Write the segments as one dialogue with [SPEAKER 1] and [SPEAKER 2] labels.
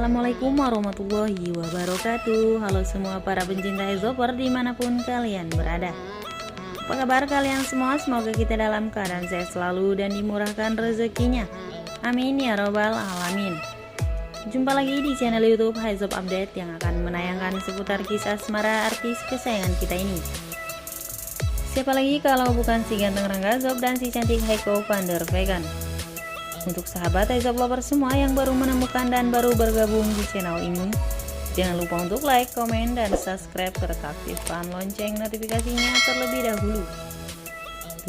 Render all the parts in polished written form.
[SPEAKER 1] Assalamualaikum warahmatullahi wabarakatuh. Halo semua para pencinta Ezoper dimanapun kalian berada. Apa kabar kalian semua? Semoga kita dalam keadaan sehat selalu dan dimurahkan rezekinya. Amin ya robbal alamin. Jumpa lagi di channel YouTube Haizop Update yang akan menayangkan seputar kisah asmara artis kesayangan kita ini. Siapa lagi kalau bukan si ganteng Rangga Zob dan si cantik Heiko van der Vegan. Untuk sahabat Haizop lover semua yang baru menemukan dan baru bergabung di channel ini, jangan lupa untuk like, komen, dan subscribe serta aktifkan lonceng notifikasinya terlebih dahulu.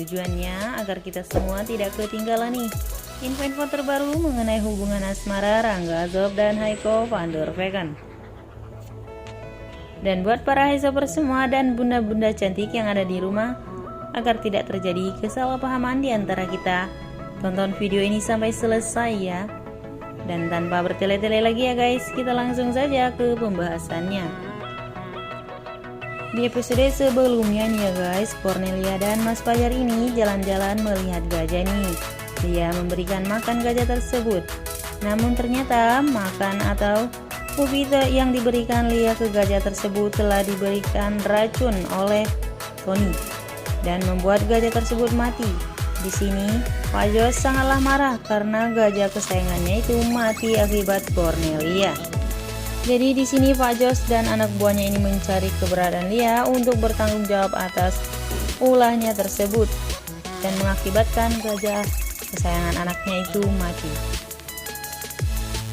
[SPEAKER 1] Tujuannya agar kita semua tidak ketinggalan nih info-info terbaru mengenai hubungan asmara Rangga Zob dan Heiko van der Vegan. Dan buat para Haizoper semua dan bunda-bunda cantik yang ada di rumah, agar tidak terjadi kesalahpahaman di antara kita, tonton video ini sampai selesai ya. Dan tanpa bertele-tele lagi ya guys, kita langsung saja ke pembahasannya. Di episode sebelumnya nih ya guys, Cornelia dan Mas Fajar ini jalan-jalan melihat gajah nih. Dia memberikan makan gajah tersebut. Namun ternyata makan atau pupil yang diberikan Lia ke gajah tersebut telah diberikan racun oleh Tony dan membuat gajah tersebut mati. Di sini, Pak Jos sangatlah marah karena gajah kesayangannya itu mati akibat Cornelia. Jadi di sini Pak Jos dan anak buahnya ini mencari keberadaan Lia untuk bertanggung jawab atas ulahnya tersebut dan mengakibatkan gajah kesayangan anaknya itu mati.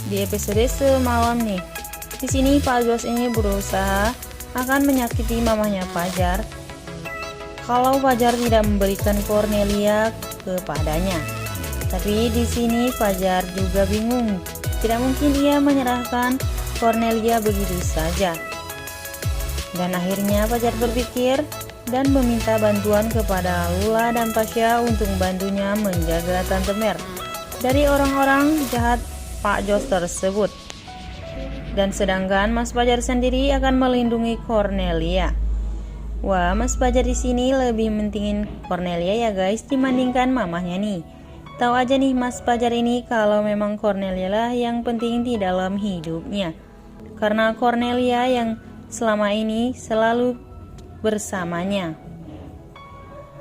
[SPEAKER 1] Di episode semalam nih, di sini Pak Jos ini berusaha akan menyakiti mamahnya Fajar kalau Fajar tidak memberikan Cornelia kepadanya. Tapi di sini Fajar juga bingung. Tidak mungkin ia menyerahkan Cornelia begitu saja. Dan akhirnya Fajar berpikir dan meminta bantuan kepada Lula dan Pasha untuk membantunya menjaga Tante Mer dari orang-orang jahat Pak Jos tersebut. Dan sedangkan Mas Fajar sendiri akan melindungi Cornelia. Wah, Mas Fajar di sini lebih mentingin Cornelia ya guys dibandingkan mamahnya nih. Tahu aja nih Mas Fajar ini kalau memang Cornelia lah yang penting di dalam hidupnya. Karena Cornelia yang selama ini selalu bersamanya.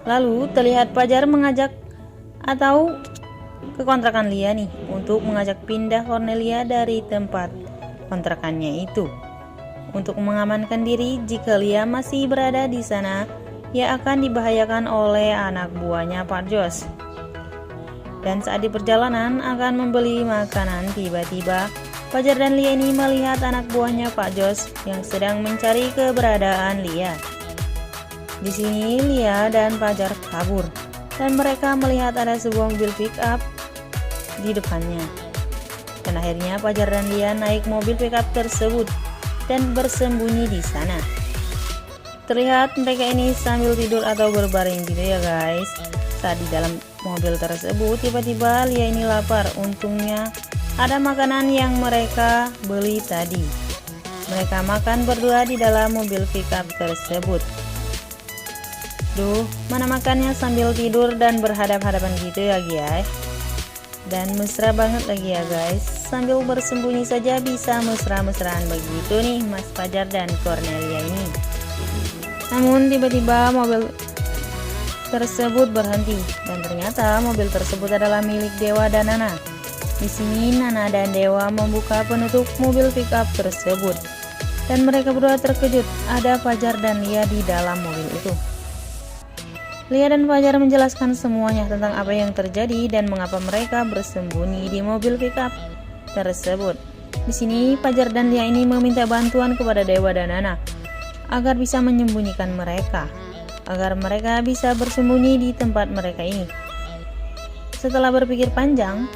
[SPEAKER 1] Lalu terlihat Fajar mengajak atau ke kontrakan Lia nih untuk mengajak pindah Cornelia dari tempat kontrakannya itu. Untuk mengamankan diri jika Lia masih berada di sana, ia akan dibahayakan oleh anak buahnya Pak Jos. Dan saat di perjalanan akan membeli makanan, tiba-tiba Fajar dan Lia ini melihat anak buahnya Pak Jos yang sedang mencari keberadaan Lia. Di sini Lia dan Fajar kabur dan mereka melihat ada sebuah mobil pick up di depannya. Dan akhirnya Fajar dan Lia naik mobil pick up tersebut dan bersembunyi di sana. Terlihat mereka ini sambil tidur atau berbaring gitu ya guys. Saat di dalam mobil tersebut tiba-tiba Lia ini lapar. Untungnya ada makanan yang mereka beli tadi. Mereka makan berdua di dalam mobil pickup tersebut. Duh, mana makannya sambil tidur dan berhadap-hadapan gitu ya guys. Dan mesra banget lagi ya guys. Sambil bersembunyi saja bisa mesra-mesraan begitu nih Mas Fajar dan Cornelia ini. Namun tiba-tiba mobil tersebut berhenti dan ternyata mobil tersebut adalah milik Dewa dan Nana. Di sini Nana dan Dewa membuka penutup mobil pickup tersebut dan mereka berdua terkejut ada Fajar dan Lia di dalam mobil itu. Lia dan Fajar menjelaskan semuanya tentang apa yang terjadi dan mengapa mereka bersembunyi di mobil pickup tersebut. Di sini Fajar dan Lia ini meminta bantuan kepada Dewa dan Nana agar bisa menyembunyikan mereka, agar mereka bisa bersembunyi di tempat mereka ini. Setelah berpikir panjang,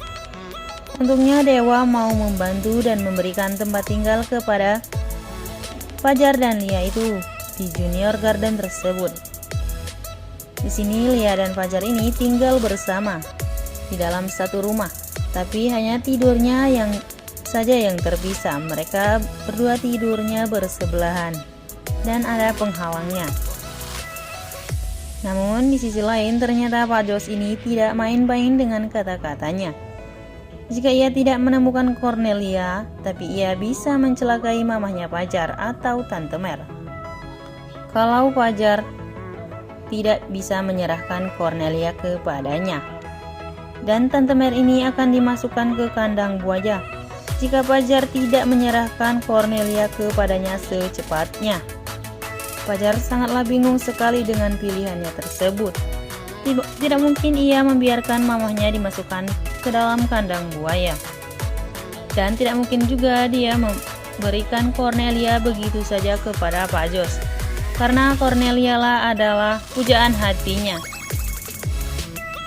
[SPEAKER 1] untungnya Dewa mau membantu dan memberikan tempat tinggal kepada Fajar dan Lia itu di Junior Garden tersebut. Di sini Lia dan Fajar ini tinggal bersama di dalam satu rumah, tapi hanya tidurnya saja yang terpisah. Mereka berdua tidurnya bersebelahan dan ada penghalangnya. Namun di sisi lain ternyata Pak Jos ini tidak main-main dengan kata-katanya. Jika ia tidak menemukan Cornelia, tapi ia bisa mencelakai mamahnya Fajar atau Tante Mer. Kalau Fajar tidak bisa menyerahkan Cornelia kepadanya, dan Tante Mer ini akan dimasukkan ke kandang buaya jika Fajar tidak menyerahkan Cornelia kepadanya secepatnya. Fajar sangatlah bingung sekali dengan pilihannya tersebut. Tidak mungkin ia membiarkan mamahnya dimasukkan ke dalam kandang buaya. Dan tidak mungkin juga dia memberikan Cornelia begitu saja kepada Pak Jos, karena Cornelia lah adalah pujaan hatinya.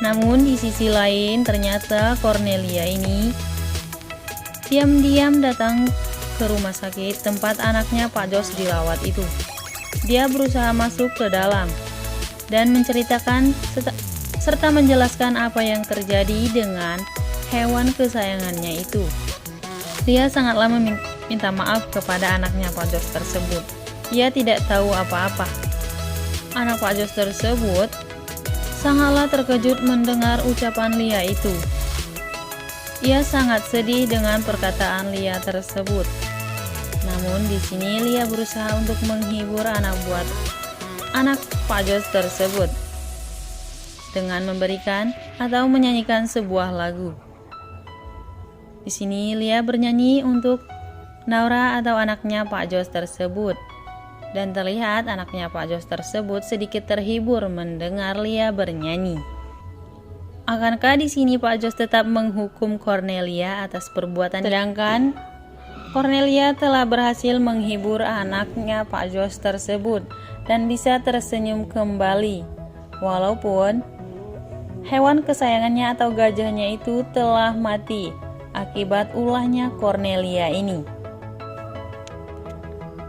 [SPEAKER 1] Namun di sisi lain ternyata Cornelia ini diam-diam datang ke rumah sakit tempat anaknya Pak Jos dirawat itu. Dia berusaha masuk ke dalam dan menceritakan serta menjelaskan apa yang terjadi dengan hewan kesayangannya itu. Dia sangatlah meminta maaf kepada anaknya Pak Jos tersebut. Ia tidak tahu apa-apa. Anak Pak Jos tersebut sangatlah terkejut mendengar ucapan Lia itu. Ia sangat sedih dengan perkataan Lia tersebut. Namun di sini Lia berusaha untuk menghibur anak Pak Jos tersebut dengan memberikan atau menyanyikan sebuah lagu. Di sini Lia bernyanyi untuk Naura atau anaknya Pak Jos tersebut. Dan terlihat anaknya Pak Jos tersebut sedikit terhibur mendengar Lia bernyanyi. Akankah di sini Pak Jos tetap menghukum Cornelia atas perbuatan, sedangkan Cornelia telah berhasil menghibur anaknya Pak Jos tersebut dan bisa tersenyum kembali, walaupun hewan kesayangannya atau gajahnya itu telah mati akibat ulahnya Cornelia ini.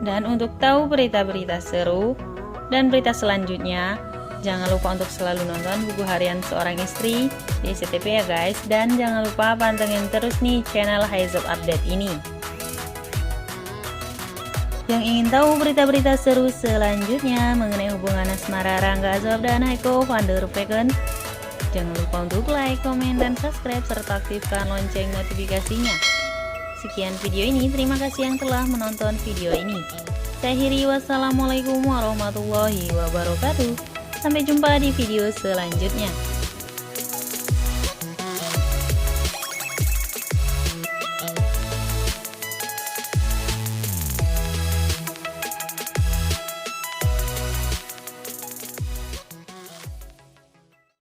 [SPEAKER 1] Dan untuk tahu berita-berita seru dan berita selanjutnya, jangan lupa untuk selalu nonton Buku Harian Seorang Istri di SCTV ya guys. Dan jangan lupa pantengin terus nih channel Haizop Update ini. Yang ingin tahu berita-berita seru selanjutnya mengenai hubungan asmara Rangga Azob dan Haiko van der Vecken, jangan lupa untuk like, komen, dan subscribe serta aktifkan lonceng notifikasinya. Sekian video ini, terima kasih yang telah menonton video ini. Saya akhiri, wassalamualaikum warahmatullahi wabarakatuh. Sampai jumpa di video selanjutnya.